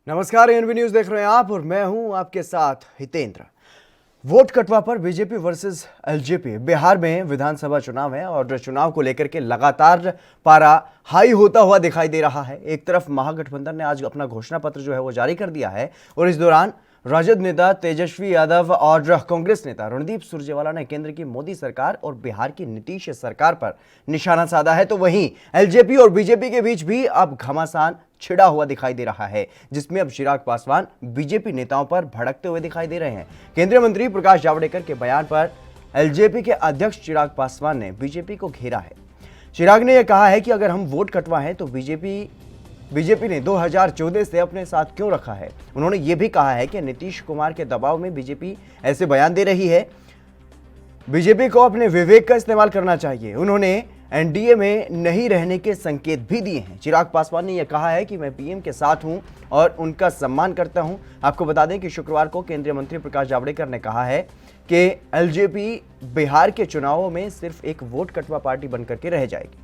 नमस्कार, ANB news देख रहे हैं आप और मैं हूं आपके साथ हितेंद्र। वोट कटवा पर बीजेपी वर्सेस एलजेपी। बिहार में विधानसभा चुनाव है और चुनाव को लेकर के लगातार पारा हाई होता हुआ दिखाई दे रहा है। एक तरफ महागठबंधन ने आज अपना घोषणा पत्र जो है वो जारी कर दिया है और इस दौरान राजद नेता तेजस्वी यादव और कांग्रेस नेता रणदीप सुरजेवाला ने केंद्र की मोदी सरकार और बिहार की नीतीश सरकार पर निशाना साधा है, तो वहीं एलजेपी और बीजेपी के बीच भी अब घमासान छिड़ा हुआ दिखाई दे रहा है, जिसमें अब चिराग पासवान बीजेपी नेताओं पर भड़कते हुए दिखाई दे रहे हैं। केंद्रीय मंत्री प्रकाश जावड़ेकर के बयान पर एलजेपी के अध्यक्ष चिराग पासवान ने बीजेपी को घेरा है। चिराग ने यह कहा है कि अगर हम वोट कटवाएं तो बीजेपी ने 2014 से अपने साथ क्यों रखा है। उन्होंने यह भी कहा है कि नीतीश कुमार के दबाव में बीजेपी ऐसे बयान दे रही है। बीजेपी को अपने विवेक का इस्तेमाल करना चाहिए। उन्होंने एनडीए में नहीं रहने के संकेत भी दिए हैं। चिराग पासवान ने यह कहा है कि मैं पीएम के साथ हूं और उनका सम्मान करता हूं। आपको बता दें कि शुक्रवार को केंद्रीय मंत्री प्रकाश जावड़ेकर ने कहा है कि एलजेपी बिहार के चुनावों में सिर्फ एक वोट कटवा पार्टी बनकर के रह जाएगी।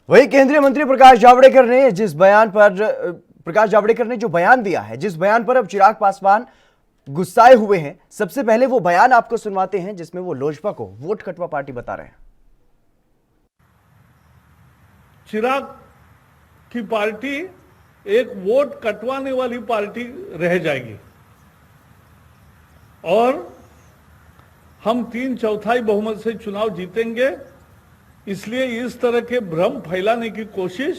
वही केंद्रीय मंत्री प्रकाश जावड़ेकर ने जो बयान दिया है, जिस बयान पर अब चिराग पासवान गुस्साए हुए हैं, सबसे पहले वो बयान आपको सुनवाते हैं जिसमें वो लोजपा को वोट कटवा पार्टी बता रहे हैं। चिराग की पार्टी एक वोट कटवाने वाली पार्टी रह जाएगी और हम 3/4 बहुमत से चुनाव जीतेंगे। इसलिए इस तरह के भ्रम फैलाने की कोशिश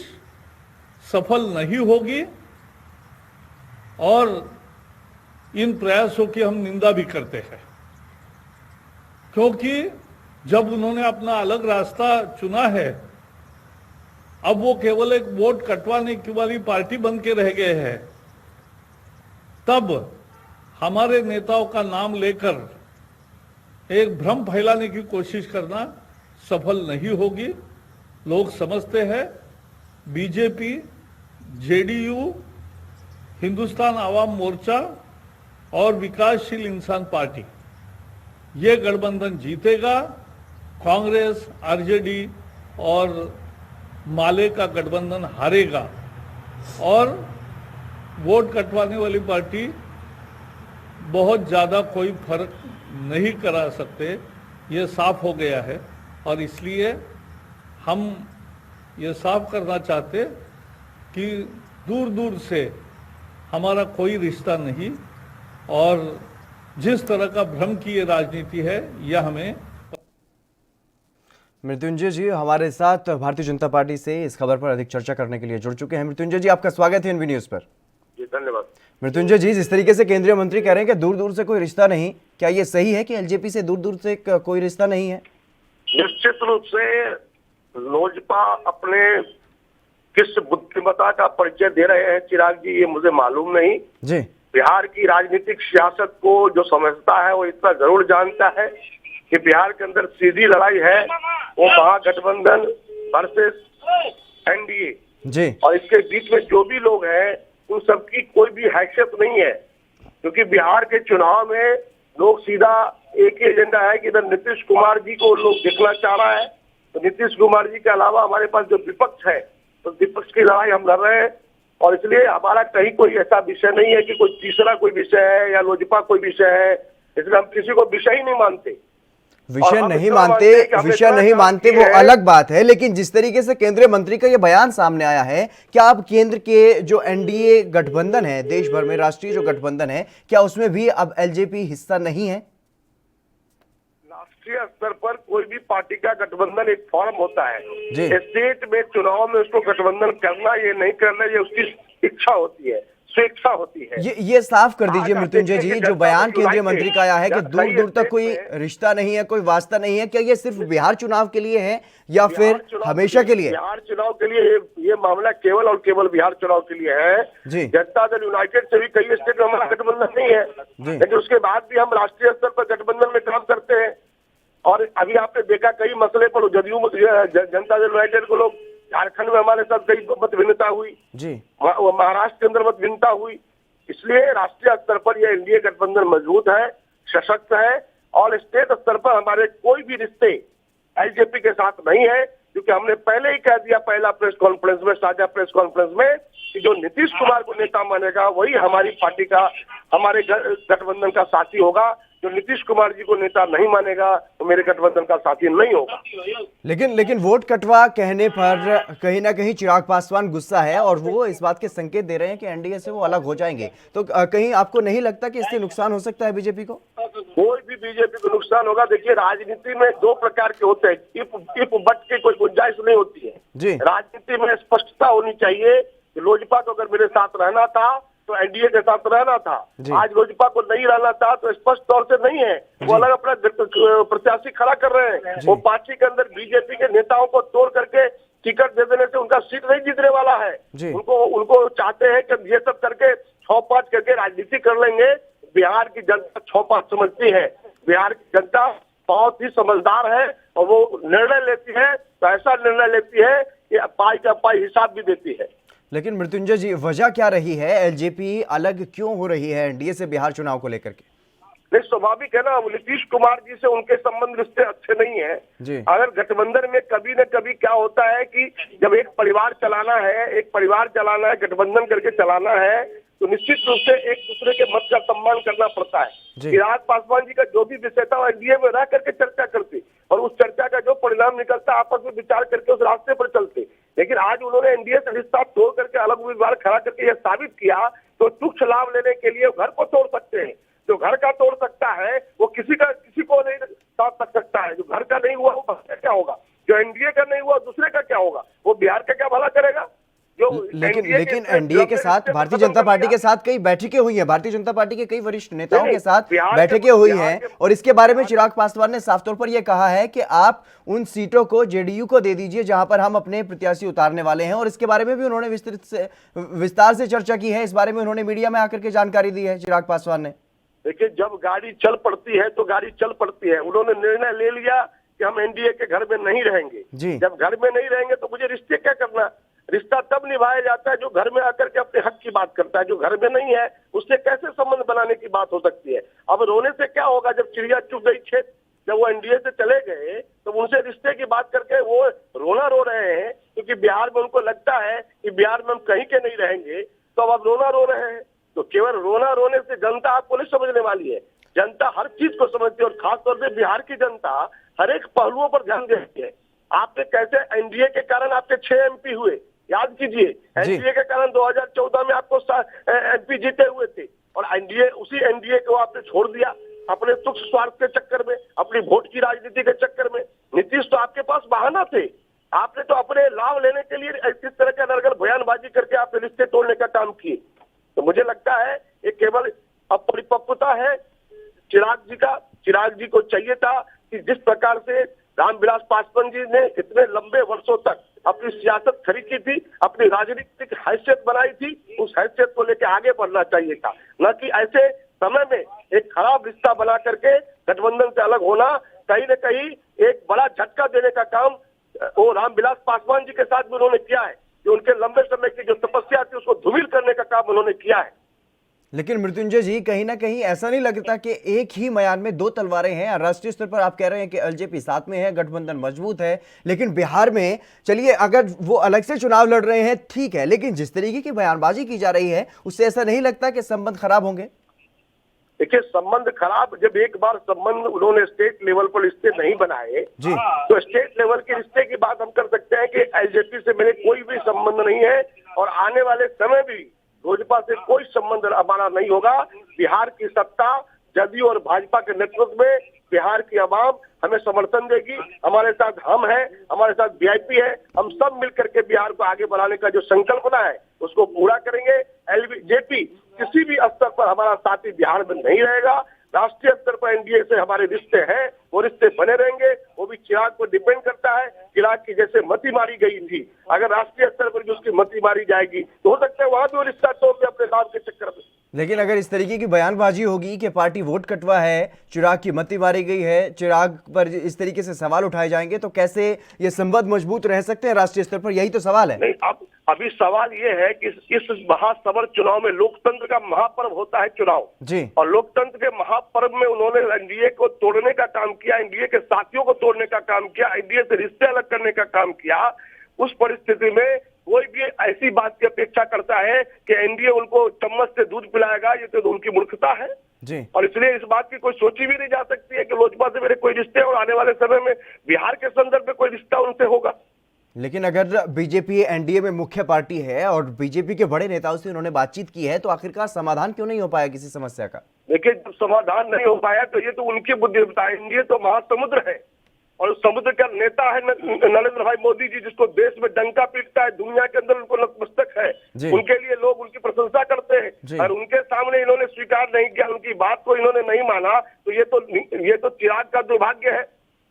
सफल नहीं होगी और इन प्रयासों की हम निंदा भी करते हैं, क्योंकि जब उन्होंने अपना अलग रास्ता चुना है, अब वो केवल एक वोट कटवाने की वाली पार्टी बन के रह गए हैं, तब हमारे नेताओं का नाम लेकर एक भ्रम फैलाने की कोशिश करना सफल नहीं होगी। लोग समझते हैं बीजेपी, जेडीयू, हिंदुस्तान आवाम मोर्चा और विकासशील इंसान पार्टी ये गठबंधन जीतेगा। कांग्रेस, आरजेडी और माले का गठबंधन हारेगा और वोट कटवाने वाली पार्टी बहुत ज्यादा कोई फर्क नहीं करा सकते, ये साफ हो गया है। और इसलिए हम ये साफ करना चाहते कि दूर दूर से हमारा कोई रिश्ता नहीं और जिस तरह का भ्रम की ये राजनीति है, यह हमें। मृत्युंजय जी हमारे साथ भारतीय जनता पार्टी से इस खबर पर अधिक चर्चा करने के लिए जुड़ चुके हैं। मृत्युंजय जी, आपका स्वागत है एएनबी न्यूज पर। जी धन्यवाद। मृत्युंजय जी, जिस तरीके से केंद्रीय मंत्री कह रहे हैं कि दूर दूर से कोई रिश्ता नहीं, क्या ये सही है कि एलजेपी से दूर दूर से कोई रिश्ता नहीं है? निश्चित रूप से लोजपा अपने किस बुद्धिमत्ता का परिचय दे रहे हैं चिराग जी, ये मुझे मालूम नहीं जी। बिहार की राजनीतिक सियासत को जो समझता है वो इतना जरूर जानता है कि बिहार के अंदर सीधी लड़ाई है वो महागठबंधन वर्सेस एनडीए जी। और इसके बीच में जो भी लोग हैं उन सबकी कोई भी हैसियत नहीं है, क्योंकि बिहार के चुनाव में लोग सीधा एक ही एजेंडा है कि इधर नीतीश कुमार जी को लोग देखना चाह रहा है, तो नीतीश कुमार जी के अलावा हमारे पास जो विपक्ष है तो विपक्ष की लड़ाई हम लड़ रहे हैं। और इसलिए हमारा कहीं कोई ऐसा विषय नहीं है कि कोई तीसरा कोई विषय है या लोजपा कोई विषय है, इसलिए हम किसी को विषय ही नहीं मानते। विषय नहीं मानते वो अलग बात है, लेकिन जिस तरीके से केंद्रीय मंत्री का ये बयान सामने आया है, क्या आप केंद्र के जो एनडीए गठबंधन है, देश भर में राष्ट्रीय जो गठबंधन है, क्या उसमें भी अब एलजेपी हिस्सा नहीं है? राष्ट्रीय स्तर पर कोई भी पार्टी का गठबंधन एक फॉर्म होता है, जी। स्टेट में चुनाव में उसको गठबंधन करना ये नहीं करना, ये उसकी इच्छा होती है, स्वेच्छा होती है। ये साफ कर दीजिए मृत्युंजय जी, जो बयान केंद्रीय मंत्री का आया है कि दूर दूर तक कोई रिश्ता नहीं है, कोई वास्ता नहीं है, क्या ये सिर्फ बिहार चुनाव के लिए है या फिर हमेशा के लिए? बिहार चुनाव के लिए ये मामला केवल और केवल बिहार चुनाव के लिए है जी। जनता दल यूनाइटेड से भी कई स्टेट में हमारा गठबंधन नहीं है, लेकिन उसके बाद भी हम राष्ट्रीय स्तर पर गठबंधन में काम करते हैं। और अभी आपने देखा कई मसले पर जदयू जनता दल यूनाइटेड को लोग झारखंड में हमारे साथ कई मत भिन्नता हुई जी, महाराष्ट्र के अंदर मत भिन्नता हुई। इसलिए राष्ट्रीय स्तर पर यह एनडीए गठबंधन मजबूत है, सशक्त है और स्टेट स्तर पर हमारे कोई भी रिश्ते एलजेपी के साथ नहीं है, क्योंकि हमने पहले ही कह दिया पहला प्रेस कॉन्फ्रेंस में, साझा प्रेस कॉन्फ्रेंस में, कि जो नीतीश कुमार को नेता मानेगा वही हमारी पार्टी का, हमारे गठबंधन का साथी होगा। जो नीतीश कुमार जी को नेता नहीं मानेगा तो मेरे गठबंधन का साथी नहीं होगा। लेकिन वोट कटवा कहने पर कहीं ना कहीं चिराग पासवान गुस्सा है और वो इस बात के संकेत दे रहे हैं कि एनडीए से वो अलग हो जाएंगे। तो कहीं आपको नहीं लगता कि इससे नुकसान हो सकता है बीजेपी को? कोई भी बीजेपी को नुकसान होगा। देखिए, राजनीति में दो प्रकार के होते हैं, इफ बट की कोई गुंजाइश नहीं होती है जी। राजनीति में स्पष्टता होनी चाहिए कि लोजपा को अगर मेरे साथ रहना था तो एनडीए के साथ रहना था। आज लोजपा को नहीं रहना था तो स्पष्ट तौर से नहीं है, वो अलग अपना प्रत्याशी खड़ा कर रहे हैं। वो पार्टी के अंदर बीजेपी के नेताओं को तोड़ करके टिकट दे देने से उनका सीट नहीं जीतने वाला है। उनको चाहते हैं कि ये सब करके 6-5 करके राजनीति कर लेंगे। बिहार की जनता 6-5 समझती है। बिहार की जनता बहुत ही समझदार है और वो निर्णय लेती है तो ऐसा निर्णय लेती है कि पाई का पाई हिसाब भी देती है। लेकिन मृत्युंजय जी, वजह क्या रही है? एलजेपी अलग क्यों हो रही है एनडीए से बिहार चुनाव को लेकर के? नहीं, स्वाभाविक है ना, नीतीश कुमार जी से उनके संबंध रिश्ते अच्छे नहीं है। अगर गठबंधन में कभी न कभी क्या होता है कि जब एक परिवार चलाना है, गठबंधन करके चलाना है, तो निश्चित रूप से एक दूसरे के मत का सम्मान करना पड़ता है। चिराग पासवान जी का जो भी विषय था एनडीए में रह करके चर्चा करते और उस चर्चा का जो परिणाम निकलता आपस में विचार करके उस रास्ते पर चलते। लेकिन आज उन्होंने एनडीए से रिश्ता तोड़ करके अलग उम्मीदवार खड़ा करके यह साबित किया तो तुच्छ लाभ लेने के लिए घर को तोड़ सकते हैं। जो घर का तोड़ सकता है वो किसी को नहीं साथ सकता है। जो घर का नहीं हुआ वो क्या होगा, जो एनडीए का नहीं हुआ दूसरे का क्या होगा, वो बिहार का क्या भला करेगा? लेकिन एनडीए के साथ भारतीय जनता पार्टी के साथ कई बैठकें हुई हैं, भारतीय जनता पार्टी के कई वरिष्ठ नेताओं के साथ बैठकें हुई हैं और इसके बारे में चिराग पासवान ने साफ तौर पर यह कहा है कि आप उन सीटों को जेडीयू को दे दीजिए जहां पर हम अपने प्रत्याशी उतारने वाले हैं। और इसके बारे में भी उन्होंने विस्तार से चर्चा की है। इस बारे में उन्होंने मीडिया में आकर के जानकारी दी है चिराग पासवान ने। देखिए, जब गाड़ी चल पड़ती है तो गाड़ी चल पड़ती है। उन्होंने निर्णय ले लिया कि हम एनडीए के घर में नहीं रहेंगे। जब घर में नहीं रहेंगे तो मुझे रिश्ते क्या करना? रिश्ता तब निभाया जाता है जो घर में आकर के अपने हक की बात करता है। जो घर में नहीं है उससे कैसे संबंध बनाने की बात हो सकती है? अब रोने से क्या होगा? जब चिड़िया चुग गई खेत, जब वो एनडीए से चले गए तो उनसे रिश्ते की बात करके वो रोना रो रहे हैं, क्योंकि बिहार में उनको लगता है कि बिहार में हम कहीं के नहीं रहेंगे, तो अब रोना रो रहे हैं। तो केवल रोना रोने से जनता आपको नहीं समझने वाली है। जनता हर चीज को समझती है और खासतौर से बिहार की जनता हर एक पहलुओं पर ध्यान देती है। आपने कैसे एनडीए के कारण आपके 6 एमपी हुए, याद कीजिए। एनडीए के कारण 2014 में आपको एमपी जीते हुए थे और उसी एनडीए को आपने छोड़ दिया अपने तुच्छ स्वार्थ के चक्कर में, अपनी वोट की राजनीति के चक्कर में। नीतीश तो आपके पास बहाना थे, आपने तो अपने लाभ लेने के लिए इस तरह का नरगल बयानबाजी करके आपने रिश्ते तोड़ने का काम किए। तो मुझे लगता है ये केवल अपरिपक्वता है चिराग जी को चाहिए था कि जिस प्रकार से रामविलास पासवान जी ने इतने लंबे वर्षों तक अपनी सियासत खड़ी की थी, अपनी राजनीतिक हैसियत बनाई थी, उस हैसियत को लेकर आगे बढ़ना चाहिए था, न कि ऐसे समय में एक खराब रिश्ता बना करके गठबंधन से अलग होना। कहीं न कहीं एक बड़ा झटका देने का काम वो रामविलास पासवान जी के साथ भी उन्होंने किया है। जो उनके लंबे समय की जो तपस्या थी उसको धूमिल करने का काम उन्होंने किया है। लेकिन मृत्युंजय जी, कहीं ना कहीं ऐसा नहीं लगता कि एक ही मयान में दो तलवारें हैं? राष्ट्रीय स्तर पर आप कह रहे हैं कि एलजेपी साथ में है, गठबंधन मजबूत है, लेकिन बिहार में चलिए अगर वो अलग से चुनाव लड़ रहे हैं ठीक है, लेकिन जिस तरीके की बयानबाजी की जा रही है उससे ऐसा नहीं लगता कि संबंध खराब होंगे? देखिए, संबंध खराब, जब एक बार संबंध उन्होंने स्टेट लेवल पर रिश्ते नहीं बनाए तो स्टेट लेवल के रिश्ते की बात हम कर सकते हैं कि एलजेपी से मेरे कोई भी संबंध नहीं है और आने वाले समय भी लोजपा से कोई संबंध हमारा नहीं होगा। बिहार की सत्ता जदयू और भाजपा के नेतृत्व में बिहार की आवाम हमें समर्थन देगी। हमारे साथ हम हैं, हमारे साथ वीआईपी है, हम सब मिलकर के बिहार को आगे बढ़ाने का जो संकल्पना है उसको पूरा करेंगे। एलजेपी किसी भी स्तर पर हमारा साथी बिहार में नहीं रहेगा। राष्ट्रीय स्तर पर एनडीए से हमारे रिश्ते हैं, वो रिश्ते बने रहेंगे। वो भी चिराग पर डिपेंड करता है। चिराग की जैसे मती मारी गई थी, अगर राष्ट्रीय स्तर पर भी उसकी मती मारी जाएगी तो हो सकता है वहां भी वो रिश्ता तोड़ के अपने नाम के चक्कर में लेकिन अगर इस तरीके की बयानबाजी होगी कि पार्टी वोट कटवा है, चिराग की मत्ती मारी गई है, चिराग पर इस तरीके से सवाल उठाए जाएंगे, तो कैसे ये संबंध मजबूत रह सकते हैं राष्ट्रीय स्तर पर? यही तो सवाल है। नहीं, अब अभी सवाल ये है कि इस महासमर चुनाव में लोकतंत्र का महापर्व होता है चुनाव जी। और लोकतंत्र के महापर्व में उन्होंने एनडीए को तोड़ने का काम किया, एनडीए के साथियों को तोड़ने का काम किया, एनडीए से रिश्ते अलग करने का काम किया। उस परिस्थिति में कोई भी ऐसी बात की अपेक्षा करता है कि एनडीए उनको चम्मच से दूध पिलाएगा, ये तो उनकी मूर्खता है जी। और इसलिए इस बात की कोई सोची भी नहीं जा सकती है कि लोजपा से मेरे कोई रिश्ते और आने वाले समय में बिहार के संदर्भ में कोई रिश्ता उनसे होगा। लेकिन अगर बीजेपी एनडीए में मुख्य पार्टी है और बीजेपी के बड़े नेताओं से उन्होंने बातचीत की है, तो आखिरकार समाधान क्यों नहीं हो पाया किसी समस्या का? देखिए, जब समाधान नहीं हो पाया तो ये तो उनकी बुद्धिमत्ता है। एनडीए तो महासमुद्र है और उस समुद्र का नेता है नरेंद्र भाई मोदी जी, जिसको देश में डंका पीटता है, दुनिया के अंदर उनको नतमस्तक है। उनके लिए लोग उनकी प्रशंसा करते हैं और उनके सामने इन्होंने स्वीकार नहीं किया, उनकी बात को इन्होंने नहीं माना, तो ये तो चिराग का दुर्भाग्य है।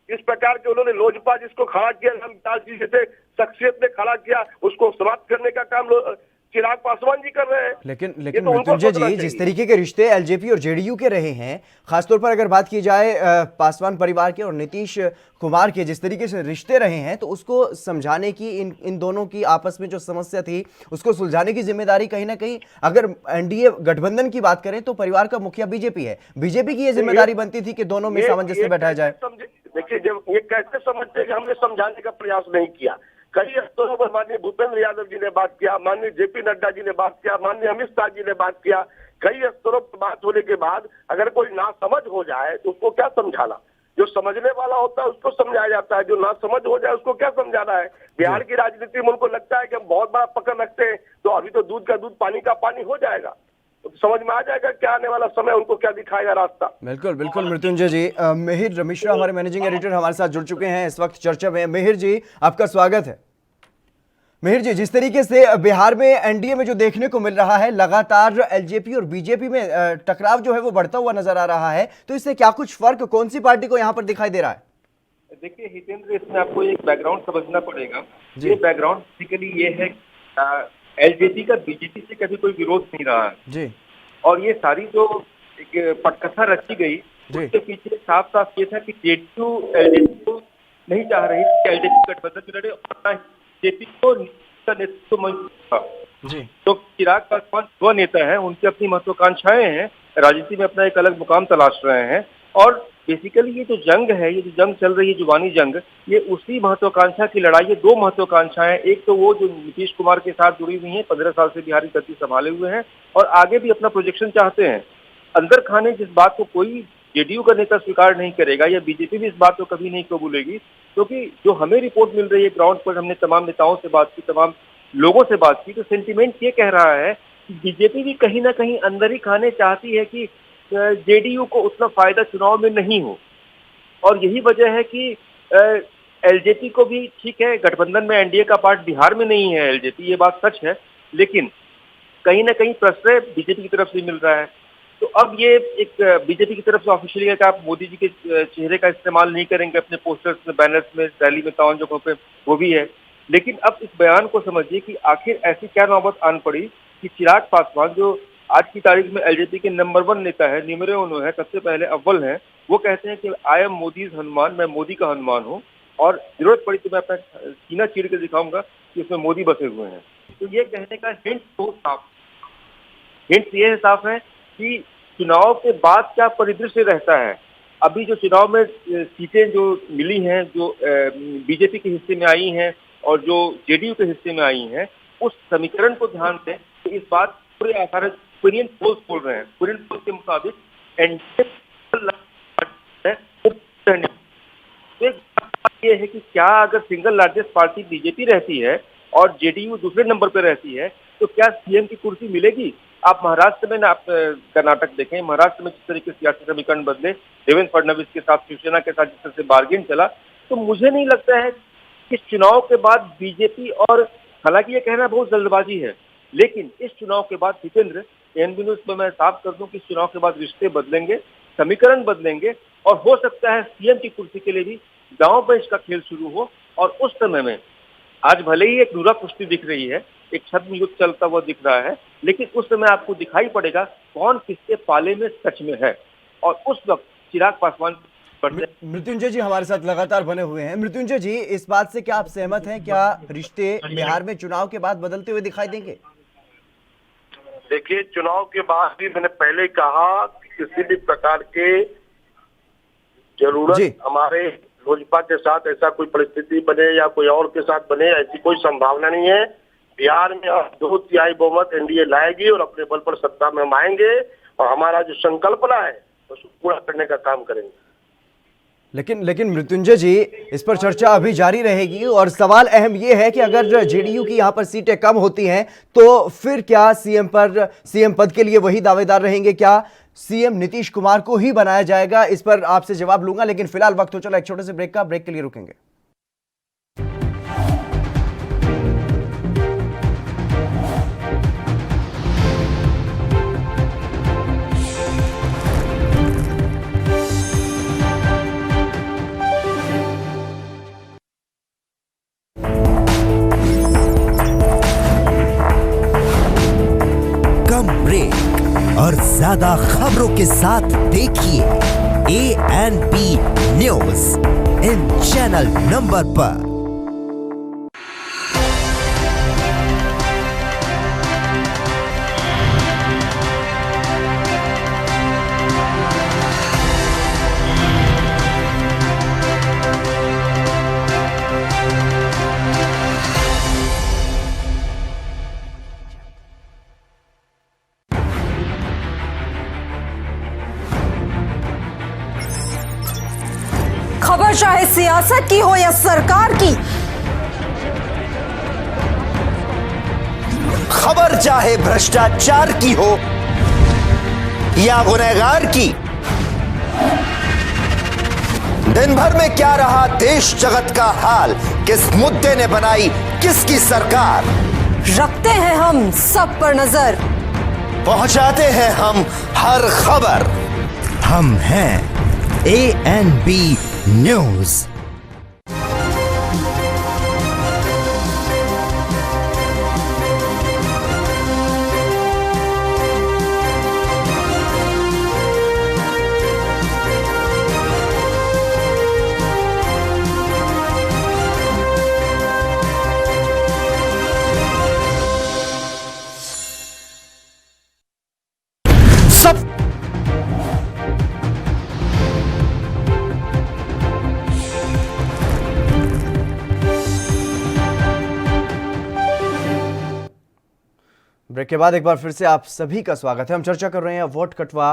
इस प्रकार के उन्होंने लोजपा जिसको खड़ा किया, रामदास जी जैसे शख्सियत ने खड़ा किया, उसको समाप्त करने का काम चिराग पासवान जी कर रहे हैं। लेकिन तो मृत्युंजय जी, जिस तरीके के रिश्ते एलजेपी और जेडीयू के रहे हैं, खासतौर पर अगर बात की जाए पासवान परिवार के और नीतीश कुमार के जिस तरीके से रिश्ते रहे हैं, तो उसको समझाने की, इन दोनों की आपस में जो समस्या थी उसको सुलझाने की जिम्मेदारी कहीं ना कहीं, अगर एनडीए गठबंधन की बात करें तो परिवार का मुखिया बीजेपी है, बीजेपी की ये जिम्मेदारी बनती थी कि दोनों में सामंजस्य बैठाया जाए। देखिए, जब ये कैसे समझते कि हमने समझाने का प्रयास नहीं किया। कई स्तरों पर माननीय भूपेंद्र यादव जी ने बात किया, माननीय जेपी नड्डा जी ने बात किया, माननीय अमित शाह जी ने बात किया। कई स्तरों पर बात होने के बाद अगर कोई नासमझ हो जाए तो उसको क्या समझाना? जो समझने वाला होता है उसको समझाया जाता है, जो नासमझ हो जाए उसको क्या समझाना है? बिहार की राजनीति में उनको लगता है कि हम बहुत बड़ा पकड़ रखते हैं तो अभी तो दूध का दूध पानी का पानी हो जाएगा, तो समझ में आ जाएगा क्या आने वाला समय उनको क्या दिखाएगा रास्ता। बिल्कुल बिल्कुल मृत्युंजय जी। मिहिर मिश्रा हमारे मैनेजिंग एडिटर हमारे साथ जुड़ चुके हैं इस वक्त चर्चा में। मिहिर जी, आपका स्वागत है। मिहिर जी, जिस तरीके से बिहार में एनडीए में जो देखने को मिल रहा है, लगातार एलजेपी और बीजेपी में टकराव जो है वो बढ़ता हुआ नजर आ रहा है, तो इससे क्या कुछ फर्क कौन सी पार्टी को यहाँ पर दिखाई दे रहा है? देखिए हितेंद्र, इसमें आपको एक बैकग्राउंड समझना पड़ेगा। ये बैकग्राउंड बेसिकली ये है, एलजेपी का बीजेपी से कभी कोई विरोध नहीं रहा है जी, और ये सारी जो एक पटकथा रची गई उसके पीछे साफ साफ ये था कि जेडीयू एलजेपी को नहीं चाह रही कि एलजेपी गठबंधन में लड़े और जेपी को नेतृत्व मंजूर था। तो चिराग पासवान जो नेता है, उनकी अपनी महत्वाकांक्षाएं हैं, राजनीति में अपना एक अलग मुकाम तलाश रहे हैं और बेसिकली ये जो जंग है, ये जो जंग चल रही है, जुबानी जंग, ये उसी महत्वाकांक्षा की लड़ाई है। दो महत्वाकांक्षाएं, एक तो वो जो नीतीश कुमार के साथ जुड़ी हुई है, 15 साल से बिहारी गति संभाले हुए हैं और आगे भी अपना प्रोजेक्शन चाहते हैं। अंदर खाने जिस बात को कोई जेडीयू का नेता स्वीकार नहीं करेगा या बीजेपी भी इस बात को कभी नहीं कबूलेगी, क्योंकि जो हमें रिपोर्ट मिल रही है ग्राउंड पर, हमने तमाम नेताओं से बात की, तमाम लोगों से बात की, तो सेंटिमेंट ये कह रहा है कि बीजेपी भी कहीं ना कहीं अंदर ही खाने चाहती है कि जेडीयू को उतना फायदा चुनाव में नहीं हो। और यही वजह है कि एलजेपी को भी, ठीक है गठबंधन में एनडीए का पार्ट बिहार में नहीं है एलजेपी, ये बात सच है, लेकिन कहीं ना कहीं प्रश्रय बीजेपी की तरफ से मिल रहा है। तो अब ये एक बीजेपी की तरफ से ऑफिशियली है कि आप मोदी जी के चेहरे का इस्तेमाल नहीं करेंगे अपने पोस्टर्स में, बैनर्स में, रैली में, तमाम जगहों पे, वो भी है। लेकिन अब इस बयान को समझिए कि आखिर ऐसी क्या नौबत आन पड़ी कि चिराग पासवान, जो आज की तारीख में एलजेपी के नंबर 1 नेता है, निमरे उन्होंने है, सबसे पहले अव्वल हैं, वो कहते हैं कि आई एम मोदीज हनुमान, मैं मोदी का हनुमान हूँ और जरूरत पड़ी तो मैं अपना सीना चीर के दिखाऊंगा कि उसमें मोदी बसे हुए हैं। तो ये कहने का हिंट तो साफ, हिंट ये साफ है कि चुनाव के बाद क्या परिदृश्य रहता है। अभी जो चुनाव में सीटें जो मिली हैं, जो बीजेपी के हिस्से में आई हैं और जो जेडीयू के हिस्से में आई हैं, उस समीकरण को ध्यान दें तो इस बात पूरे आसार ओपिनियन पोल्स बोल रहे हैं। ओपिनियन पोल्स के मुताबिक ये है कि क्या अगर सिंगल लार्जेस्ट पार्टी बीजेपी रहती है और जेडीयू दूसरे नंबर पर रहती है तो क्या सीएम की कुर्सी मिलेगी? आप महाराष्ट्र में ना, आप कर्नाटक देखें, महाराष्ट्र में जिस तरीके से सियासी समीकरण बदले, देवेंद्र फडणवीस के साथ, शिवसेना के साथ जिस तरह से बार्गेन चला, तो मुझे नहीं लगता है कि इस चुनाव के बाद बीजेपी, और हालांकि ये कहना बहुत जल्दबाजी है, लेकिन इस चुनाव के बाद हितेंद्र, एएनबी न्यूज में मैं साफ कर दूं कि इस चुनाव के बाद रिश्ते बदलेंगे, समीकरण बदलेंगे और हो सकता है सीएम की कुर्सी के लिए भी गांव बेंच का खेल शुरू हो। और उस समय में आज भले ही एक नूरा कुश्ती दिख रही है, एक छद्म युद्ध चलता हुआ दिख रहा है, लेकिन उस समय आपको दिखाई पड़ेगा कौन किसके पाले में सच में है। और उस वक्त चिराग पासवान मृत्युंजय जी हमारे साथ लगातार बने हुए हैं। मृत्युंजय जी, इस बात से क्या आप सहमत हैं? क्या रिश्ते बिहार में चुनाव के बाद बदलते हुए दिखाई देंगे? देखिए, चुनाव के बाद भी मैंने पहले कहा कि किसी भी प्रकार के जरूरत हमारे लोजपा के साथ ऐसा कोई परिस्थिति बने या कोई और के साथ बने, ऐसी कोई संभावना नहीं है। बिहार में अब 2/3 बहुमत एनडीए लाएगी और अपने बल पर सत्ता में हम आएंगे और हमारा जो संकल्पना है उसको पूरा करने का काम करेंगे। लेकिन मृत्युंजय जी, इस पर चर्चा अभी जारी रहेगी और सवाल अहम ये है कि अगर जेडीयू की यहाँ पर सीटें कम होती हैं तो फिर क्या सीएम पद के लिए वही दावेदार रहेंगे? क्या सीएम नीतीश कुमार को ही बनाया जाएगा? इस पर आपसे जवाब लूंगा, लेकिन फिलहाल वक्त हो चला एक छोटे से ब्रेक का। ब्रेक के लिए रुकेंगे। और ज्यादा खबरों के साथ देखिए ANP news in channel number पर। खबर चाहे सियासत की हो या सरकार की, खबर चाहे भ्रष्टाचार की हो या गुनहगार की, दिन भर में क्या रहा देश जगत का हाल, किस मुद्दे ने बनाई किसकी सरकार, रखते हैं हम सब पर नजर, पहुंचाते हैं हम हर खबर। हम हैं ANP न्यूज। सब ब्रेक के बाद एक बार फिर से आप सभी का स्वागत है। हम चर्चा कर रहे हैं वोट कटवा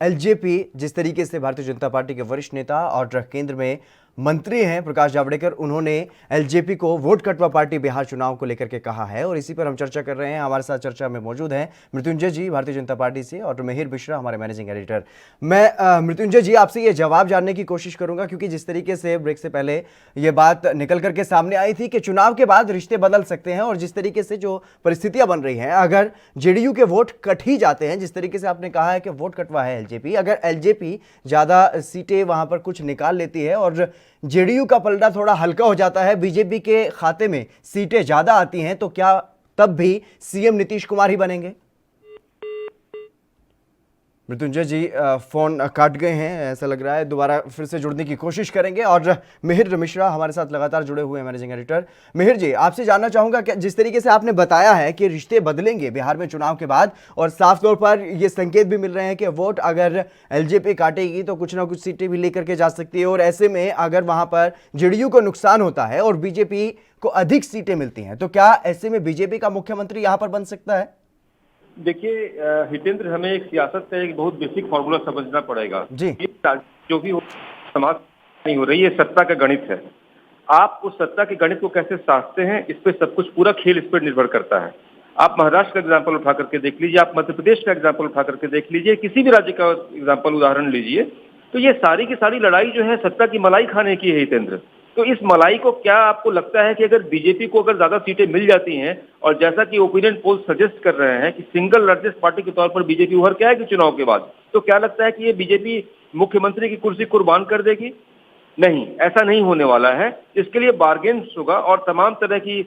एलजेपी, जिस तरीके से भारतीय जनता पार्टी के वरिष्ठ नेता और केंद्र में मंत्री हैं प्रकाश जावड़ेकर, उन्होंने एलजेपी को वोट कटवा पार्टी बिहार चुनाव को लेकर के कहा है और इसी पर हम चर्चा कर रहे हैं। हमारे साथ चर्चा में मौजूद हैं मृत्युंजय जी भारतीय जनता पार्टी से और मिहिर मिश्रा हमारे मैनेजिंग एडिटर। मैं मृत्युंजय जी आपसे ये जवाब जानने की कोशिश करूंगा, क्योंकि जिस तरीके से ब्रेक से पहले ये बात निकल करके सामने आई थी कि चुनाव के बाद रिश्ते बदल सकते हैं और जिस तरीके से जो परिस्थितियां बन रही हैं, अगर जेडीयू के वोट कट ही जाते हैं, जिस तरीके से आपने कहा है कि वोट कटवा है एलजेपी, अगर एलजेपी ज्यादा सीटें वहां पर कुछ निकाल लेती है और जेडीयू का पलड़ा थोड़ा हल्का हो जाता है, बीजेपी के खाते में सीटें ज्यादा आती हैं, तो क्या तब भी सीएम नीतीश कुमार ही बनेंगे? मृत्युंजय जी फोन काट गए हैं, ऐसा लग रहा है, दोबारा फिर से जुड़ने की कोशिश करेंगे। और मिहिर मिश्रा हमारे साथ लगातार जुड़े हुए हैं, मैनेजिंग एडिटर। मिहिर जी, आपसे जानना चाहूंगा कि जिस तरीके से आपने बताया है कि रिश्ते बदलेंगे बिहार में चुनाव के बाद और साफ तौर पर ये संकेत भी मिल रहे हैं कि वोट अगर एलजेपी काटेगी तो कुछ ना कुछ सीटें भी लेकर के जा सकती है, और ऐसे में अगर वहां पर जेडीयू को नुकसान होता है और बीजेपी को अधिक सीटें मिलती हैं, तो क्या ऐसे में बीजेपी का मुख्यमंत्री यहां पर बन सकता है? देखिए हितेंद्र, हमें एक सियासत का एक बहुत बेसिक फॉर्मूला समझना पड़ेगा जी। जो भी हो समाज नहीं हो रही है, सत्ता का गणित है। आप उस सत्ता के गणित को कैसे साधते हैं, इस पे सब कुछ, पूरा खेल इस पर निर्भर करता है। आप महाराष्ट्र का एग्जाम्पल उठा करके देख लीजिए, आप मध्य प्रदेश का एग्जाम्पल उठा करके देख लीजिए, किसी भी राज्य का एग्जाम्पल उदाहरण लीजिए, तो ये सारी की सारी लड़ाई जो है सत्ता की मलाई खाने की है हितेंद्र। तो इस मलाई को, क्या आपको लगता है कि अगर बीजेपी को अगर ज्यादा सीटें मिल जाती हैं, और जैसा कि ओपिनियन पोल सजेस्ट कर रहे हैं कि सिंगल लार्जेस्ट पार्टी के तौर पर बीजेपी उभर के आएगी चुनाव के बाद, तो क्या लगता है कि ये बीजेपी मुख्यमंत्री की कुर्सी कुर्बान कर देगी? नहीं, ऐसा नहीं होने वाला है। इसके लिए बार्गेन्स होगा और तमाम तरह की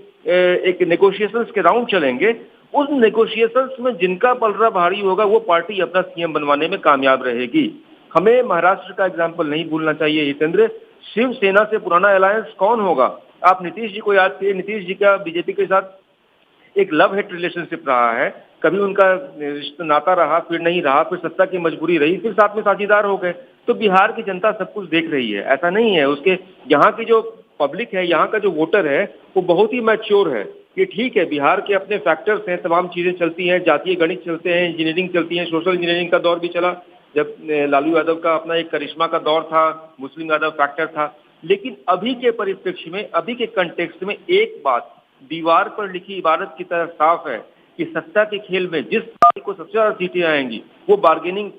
एक नेगोशिएशंस के राउंड चलेंगे, उन नेगोशिएशंस में जिनका पलड़ा भारी होगा वो पार्टी अपना सीएम बनवाने में कामयाब रहेगी। हमें महाराष्ट्र का एग्जाम्पल नहीं भूलना चाहिए हितेंद्र। शिवसेना से पुराना अलायंस कौन होगा? आप नीतीश जी को याद कीजिए, नीतीश जी का बीजेपी के साथ एक लव हेट रिलेशनशिप रहा है। कभी उनका रिश्ता नाता रहा, फिर नहीं रहा, फिर सत्ता की मजबूरी रही, फिर साथ में साझेदार हो गए। तो बिहार की जनता सब कुछ देख रही है, ऐसा नहीं है। उसके यहाँ की जो पब्लिक है, यहाँ का जो वोटर है, वो बहुत ही मैच्योर है। ये ठीक है, बिहार के अपने फैक्टर्स हैं, तमाम चीजें चलती हैं, जातीय गणित चलते हैं, इंजीनियरिंग चलती है, सोशल इंजीनियरिंग का दौर भी चला, जब लालू यादव का अपना एक करिश्मा का दौर था, मुस्लिम यादव फैक्टर था। लेकिन अभी के परिप्रेक्ष्य में, अभी के कंटेक्स्ट में एक बात दीवार पर लिखी इबारत की तरह साफ है कि सत्ता के खेल में जिस पार्टी को सबसे ज्यादा सीटें आएंगी वो बार्गेनिंग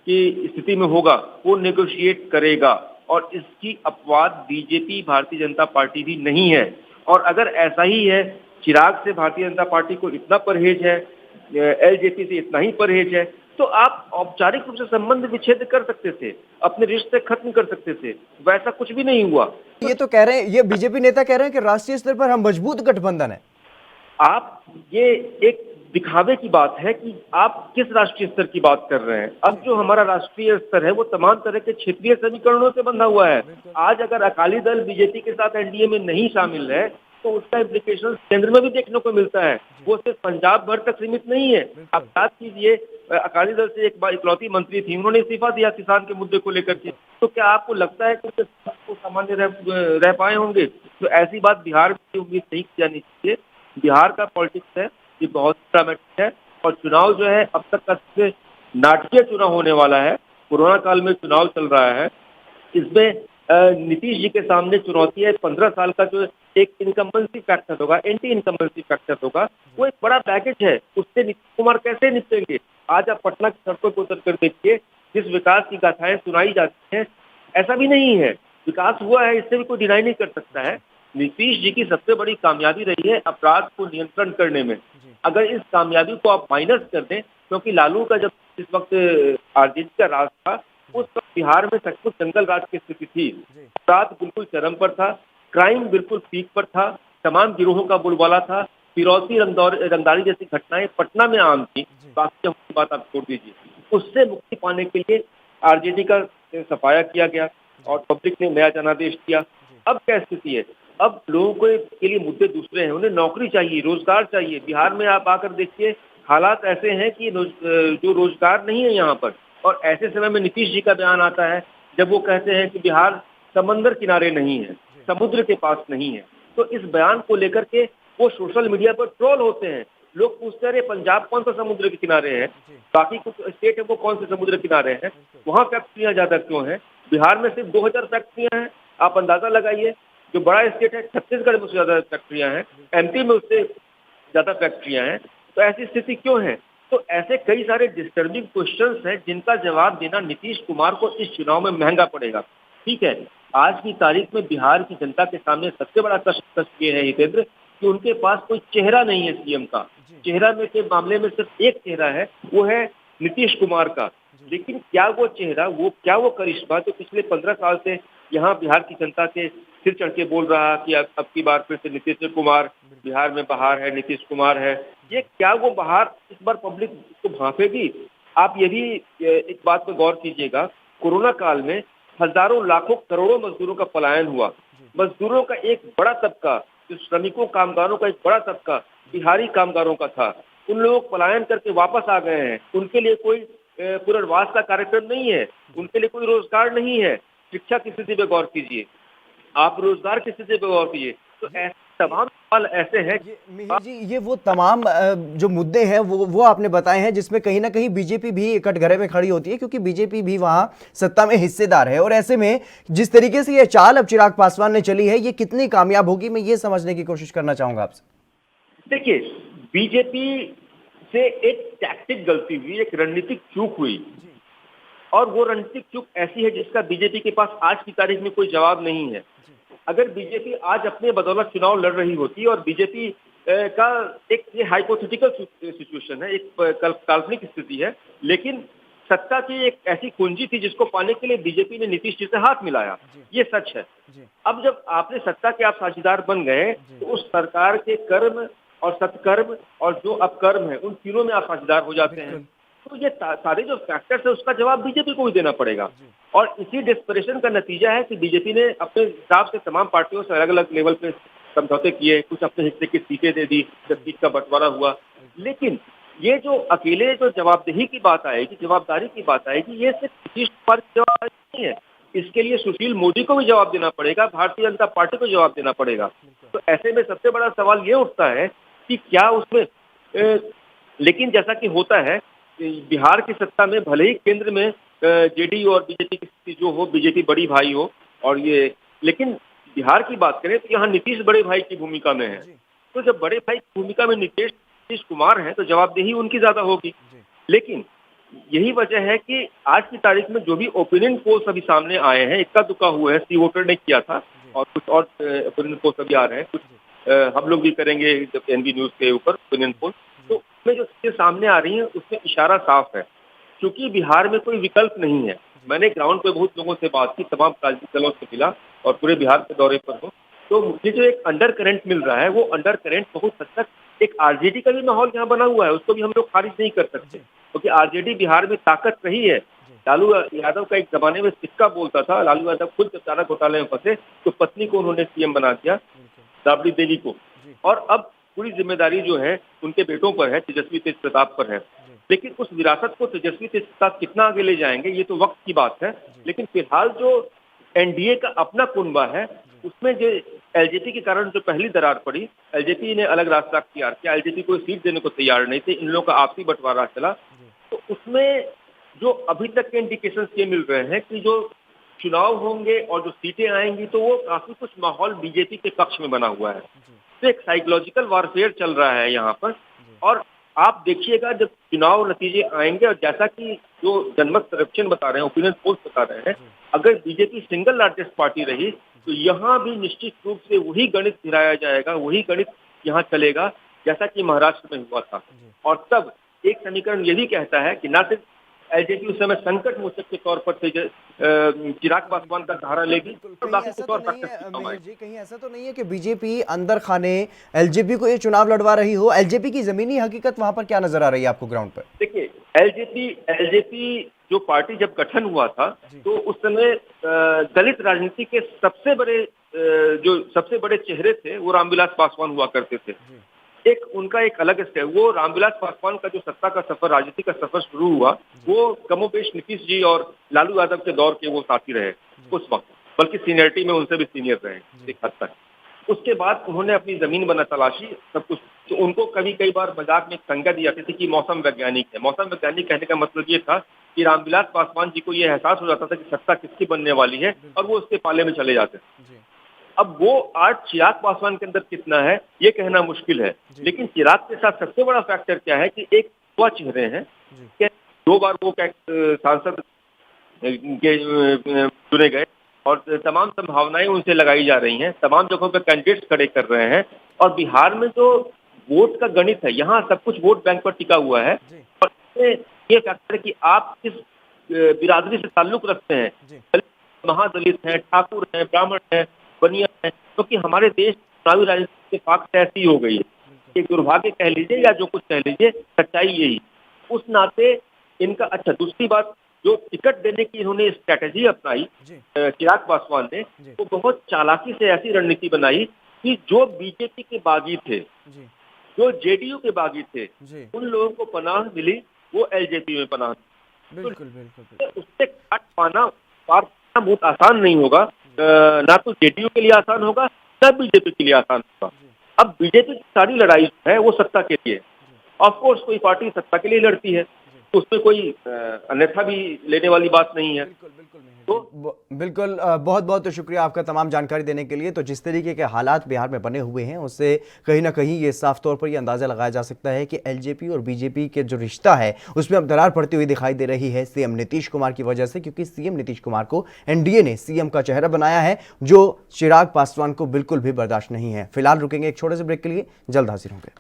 की स्थिति में होगा, वो नेगोशिएट करेगा। और इसकी अपवाद बीजेपी, भारतीय जनता पार्टी भी नहीं है। और अगर ऐसा ही है, चिराग से भारतीय जनता पार्टी को इतना परहेज है, एलजेपी से इतना ही परहेज है, तो आप औपचारिक रूप से संबंध विच्छेद कर सकते थे, अपने रिश्ते खत्म कर सकते थे। वैसा कुछ भी नहीं हुआ। ये तो कह रहे हैं, ये बीजेपी नेता कह रहे हैं कि राष्ट्रीय स्तर पर हम मजबूत गठबंधन है। आप ये एक दिखावे की बात है कि आप किस राष्ट्रीय स्तर की बात कर रहे हैं। अब जो हमारा राष्ट्रीय स्तर है वो तमाम तरह के क्षेत्रीय समीकरणों से बंधा हुआ है। आज अगर अकाली दल बीजेपी के साथ एनडीए में नहीं शामिल है तो उसका इम्प्लीकेशन केंद्र में भी देखने को मिलता है। वो सिर्फ पंजाब भर तक सीमित नहीं है। आप याद कीजिए, अकाली दल से एक बार इकलौती मंत्री थी, उन्होंने इस्तीफा दिया किसान के मुद्दे को लेकर के। तो क्या आपको लगता है कि वो सामान्य रह पाए होंगे? तो ऐसी बात बिहार में उम्मीद नहीं की जानी चाहिए। बिहार का पॉलिटिक्स है, ये बहुत ड्रामेटिक है। और चुनाव जो है अब तक का सबसे नाटकीय चुनाव होने वाला है। कोरोना काल में चुनाव चल रहा है, इसमें नीतीश जी के सामने चुनौती है। 15 साल का जो एक इनकम्बेंसी फैक्टर होगा, एंटी इनकम्बेंसी फैक्टर होगा, वो एक बड़ा पैकेज है। उससे नीतीश कुमार कैसे निपटेंगे? आज आप पटना की सड़कों पर उतर कर देखिए, जिस विकास की गाथाएं सुनाई जाती हैं, ऐसा भी नहीं है। विकास हुआ है, इससे भी कोई डिनाई नहीं कर सकता है। नीतीश जी की सबसे बड़ी कामयाबी रही है अपराध को नियंत्रण करने में। अगर इस कामयाबी को आप माइनस कर दें, क्योंकि लालू का जब इस वक्त आरजेडी का राज था, उस वक्त बिहार में सचमुच जंगल राज की स्थिति थी। अपराध बिल्कुल चरम पर था, क्राइम बिल्कुल पीक पर था, तमाम गिरोहों का बोलबाला था। फिरौती रंगदारी जैसी घटनाएं पटना में आम थी। बाकी की बात आप छोड़ दीजिए। उससे मुक्ति पाने के लिए आरजेडी का सफाया किया गया और पब्लिक ने नया जनादेश किया। अब क्या स्थिति है? अब लोगों के लिए मुद्दे दूसरे हैं। उन्हें नौकरी चाहिए, रोजगार चाहिए। बिहार में आप आकर देखिए, हालात ऐसे हैं कि जो रोजगार नहीं है यहाँ पर। और ऐसे समय में नीतीश जी का बयान आता है जब वो कहते हैं कि बिहार समंदर किनारे नहीं है, समुद्र के पास नहीं है। तो इस बयान को लेकर के वो सोशल मीडिया पर ट्रोल होते हैं। लोग पूछते हैं, पंजाब कौन सा समुद्र के किनारे है? बाकी कुछ स्टेट है वो कौन से समुद्र किनारे हैं? वहाँ फैक्ट्रियां ज्यादा क्यों हैं? बिहार में सिर्फ 2000 फैक्ट्रियां हैं। आप अंदाजा लगाइए, जो बड़ा स्टेट है छत्तीसगढ़ में उससे ज्यादा फैक्ट्रियां हैं, एमपी में उससे ज्यादा फैक्ट्रियां हैं। तो ऐसी स्थिति क्यों है? तो ऐसे कई सारे डिस्टर्बिंग क्वेश्चंस हैं जिनका जवाब देना नीतीश कुमार को इस चुनाव में महंगा पड़ेगा। ठीक है, आज की तारीख में बिहार की जनता के सामने सबसे बड़ा कष्ट ये है हितेंद्र कि उनके पास कोई चेहरा नहीं है सीएम का। चेहरा में के मामले में सिर्फ एक चेहरा है, वो है नीतीश कुमार का। लेकिन क्या वो चेहरा, वो करिश्मा जो पिछले 15 साल से यहाँ बिहार की जनता के सिर चढ़ के बोल रहा कि अब की बार फिर से नीतीश कुमार बिहार में बहार है, नीतीश कुमार है, ये क्या वो बहार इस बार पब्लिक को भांपेगी? आप ये भी एक बात पर गौर कीजिएगा, कोरोना काल में हजारों लाखों करोड़ों मजदूरों का पलायन हुआ। मजदूरों का एक बड़ा तबका, जो श्रमिकों कामगारों का एक बड़ा तबका बिहारी कामगारों का था, उन लोग पलायन करके वापस आ गए हैं। उनके लिए कोई पुनर्वास का कार्यक्रम नहीं है, उनके लिए कोई रोजगार नहीं है। शिक्षा की स्थिति पे गौर कीजिए, आप रोजगार की स्थिति पे गौर कीजिए। तो ऐसे तमाम सवाल ऐसे हैं। मिहिर जी, ये वो तमाम जो मुद्दे हैं वो आपने बताए हैं जिसमें कहीं ना कहीं बीजेपी भी कटघरे में खड़ी होती है, क्योंकि बीजेपी भी वहां सत्ता में हिस्सेदार है। और ऐसे में जिस तरीके से ये चाल अब चिराग पासवान ने चली है, ये कितनी कामयाब होगी, मैं ये समझने की कोशिश करना चाहूंगा आपसे। देखिए, बीजेपी से एक टैक्टिक गलती हुई, एक रणनीतिक चूक हुई, और वो रणनीतिक चूक ऐसी है जिसका बीजेपी के पास आज की तारीख में कोई जवाब नहीं है। अगर बीजेपी आज अपने बदौलत चुनाव लड़ रही होती और बीजेपी का एक ये हाइपोथेटिकल सिचुएशन है, एक काल्पनिक स्थिति है, लेकिन सत्ता की एक ऐसी कुंजी थी जिसको पाने के लिए बीजेपी ने नीतीश जी से हाथ मिलाया, ये सच है। अब जब आपने सत्ता के आप साझेदार बन गए तो उस सरकार के कर्म और सत्कर्म और जो अपकर्म है, उन तीनों में आप साझेदार हो जाते हैं। तो ये सारे जो फैक्टर्स है, उसका जवाब बीजेपी को ही देना पड़ेगा। और इसी डेस्परेशन का नतीजा है कि बीजेपी ने अपने हिसाब से तमाम पार्टियों से अलग अलग लेवल पे समझौते किए, कुछ अपने हिस्से की सीटें दे दी, जब सीट का बंटवारा हुआ। लेकिन ये जो अकेले जो जवाबदेही की बात आएगी, जवाबदारी की बात आएगी, ये सिर्फ नीतीश कुमार की जवाबदारी नहीं है। इसके लिए सुशील मोदी को भी जवाब देना पड़ेगा, भारतीय जनता पार्टी को जवाब देना पड़ेगा। तो ऐसे में सबसे बड़ा सवाल ये उठता है कि क्या उसमें लेकिन जैसा कि होता है बिहार की सत्ता में भले ही केंद्र में जेडीयू और बीजेपी की स्थिति जो हो, बीजेपी बड़ी भाई हो और ये, लेकिन बिहार की बात करें तो यहाँ नीतीश बड़े भाई की भूमिका में है। तो जब बड़े भाई की भूमिका में नीतीश कुमार है तो जवाबदेही उनकी ज्यादा होगी। लेकिन यही वजह है कि आज की तारीख में जो भी ओपिनियन पोल्स अभी सामने आए हैं, इक्का दुक्का हुआ है, सी वोटर ने किया था और कुछ और ओपिनियन पोल्स अभी आ रहे हैं, कुछ हम लोग भी करेंगे जब एनबी न्यूज के ऊपर ओपिनियन पोल। तो उसमें जो चीजें सामने आ रही हैं उसमें इशारा साफ है, क्योंकि बिहार में कोई विकल्प नहीं है। मैंने ग्राउंड पे बहुत लोगों से बात की, तमाम राजनीतिक दलों से मिला और पूरे बिहार के दौरे पर हूँ, तो मुझे जो एक अंडर करंट मिल रहा है वो अंडर करंट बहुत हद तक एक आरजेडी का भी माहौल यहाँ बना हुआ है, उसको भी हम लोग खारिज नहीं कर सकते, क्योंकि आरजेडी बिहार में ताकत रही है। लालू यादव का एक जमाने में सिक्का बोलता था, लालू यादव खुद जब चारा घोटाले में फंसे तो पत्नी को उन्होंने सीएम बना दिया, राबड़ी देवी को, और अब पूरी जिम्मेदारी जो है उनके बेटों पर है, तेजस्वी तेज प्रताप पर है। लेकिन उस विरासत को तेजस्वी तेज प्रताप कितना आगे ले जाएंगे ये तो वक्त की बात है। लेकिन फिलहाल जो एनडीए का अपना कुनबा है उसमें जो एलजेपी के कारण जो पहली दरार पड़ी, एलजेपी ने अलग रास्ता अख्तियार किया, एलजेपी को सीट देने को तैयार नहीं थे, इन लोगों का आपसी बंटवारा चला। तो उसमें जो अभी तक के इंडिकेशंस ये मिल रहे हैं कि जो चुनाव होंगे और जो सीटें आएंगी तो वो काफी कुछ माहौल बीजेपी के पक्ष में बना हुआ है। तो एक साइकोलॉजिकल वारफेयर चल रहा है यहाँ पर। और आप देखिएगा जब चुनाव नतीजे आएंगे, और जैसा कि जो जनमत सर्वेक्षण बता रहे हैं, ओपिनियन पोल्स बता रहे हैं, अगर बीजेपी सिंगल लार्जेस्ट पार्टी रही तो यहाँ भी निश्चित रूप से वही गणित गिराया जाएगा, वही गणित यहाँ चलेगा जैसा कि महाराष्ट्र में हुआ था। और तब एक समीकरण ये भी कहता है कि न सिर्फ एलजेपी उस समय संकट मोचक के तौर पर चिराग पासवान का सहारा लेगी, तो बाकी कुछ और कहीं ऐसा तो नहीं है कि बीजेपी अंदर खाने एलजेपी को ये चुनाव लड़वा रही हो? एलजेपी की जमीनी हकीकत वहां पर क्या नजर आ रही है आपको ग्राउंड पर? देखिए, एलजेपी जो पार्टी जब गठन हुआ था तो उस समय दलित राजनीति के सबसे बड़े चेहरे थे वो रामविलास पासवान हुआ करते थे। एक उनका एक अलग स्टेप, वो रामविलास पासवान का जो सत्ता का सफर, राजनीति का सफर शुरू हुआ, वो कमोबेश नीतीश जी और लालू यादव के दौर के वो साथी रहे उस वक्त, बल्कि सीनियरिटी में उनसे भी सीनियर रहे एक हद तक। उसके बाद उन्होंने अपनी जमीन बना तलाशी सब कुछ। तो उनको कई बार मजाक में संज्ञा दी जाती थी कि मौसम वैज्ञानिक है। मौसम वैज्ञानिक कहने का मतलब ये था कि रामविलास पासवान जी को ये एहसास हो जाता था कि सत्ता किसकी बनने वाली है और वो उसके पाले में चले जाते थे। अब वो आज चिराग पासवान के अंदर कितना है ये कहना मुश्किल है, लेकिन चिराग के साथ सबसे बड़ा फैक्टर क्या है कि एक युवा चेहरे हैं, 2 बार वो सांसद चुने गए और तमाम संभावनाएं उनसे लगाई जा रही हैं, तमाम जगहों पे कैंडिडेट्स खड़े कर रहे हैं। और बिहार में जो वोट का गणित है, यहाँ सब कुछ वोट बैंक पर टिका हुआ है। और ये फैक्टर कि आप किस बिरादरी से ताल्लुक रखते हैं, महादलित हैं, ठाकुर हैं, ब्राह्मण हैं, बनिया है, क्योंकि हमारे देश चुनावी राजनीति के पाक से ऐसी हो गई है, एक दुर्भाग्य कह लीजिए या जो कुछ कह लीजिए, सच्चाई यही। उस नाते इनका अच्छा, दूसरी बात, जो टिकट देने की इन्होंने स्ट्रैटेजी अपनाई चिराग पासवान ने, वो बहुत चालाकी से ऐसी रणनीति बनाई कि जो बीजेपी के बागी थे, जो जेडीयू के बागी थे, उन लोगों को पनाह मिली, वो एलजेपी में पनाह। बिल्कुल। उससे काट पाना पार पाना बहुत आसान नहीं होगा, ना तो जेडीयू के लिए आसान होगा ना बीजेपी के लिए आसान होगा। अब बीजेपी की सारी लड़ाई है वो सत्ता के लिए। ऑफ कोर्स कोई पार्टी सत्ता के लिए लड़ती है तो उसमें कोई अन्यथा भी लेने वाली बात नहीं है। बिल्कुल बहुत बहुत शुक्रिया आपका तमाम जानकारी देने के लिए। तो जिस तरीके के हालात बिहार में बने हुए हैं उससे कहीं ना कहीं ये साफ तौर पर ये अंदाजा लगाया जा सकता है कि एलजेपी और बीजेपी के जो रिश्ता है उसमें अब दरार पड़ती हुई दिखाई दे रही है सीएम नीतीश कुमार की वजह से, क्योंकि सीएम नीतीश कुमार को एनडीए ने सीएम का चेहरा बनाया है जो चिराग पासवान को बिल्कुल भी बर्दाश्त नहीं है। फिलहाल रुकेंगे एक छोटे से ब्रेक के लिए, जल्द हाजिर होंगे।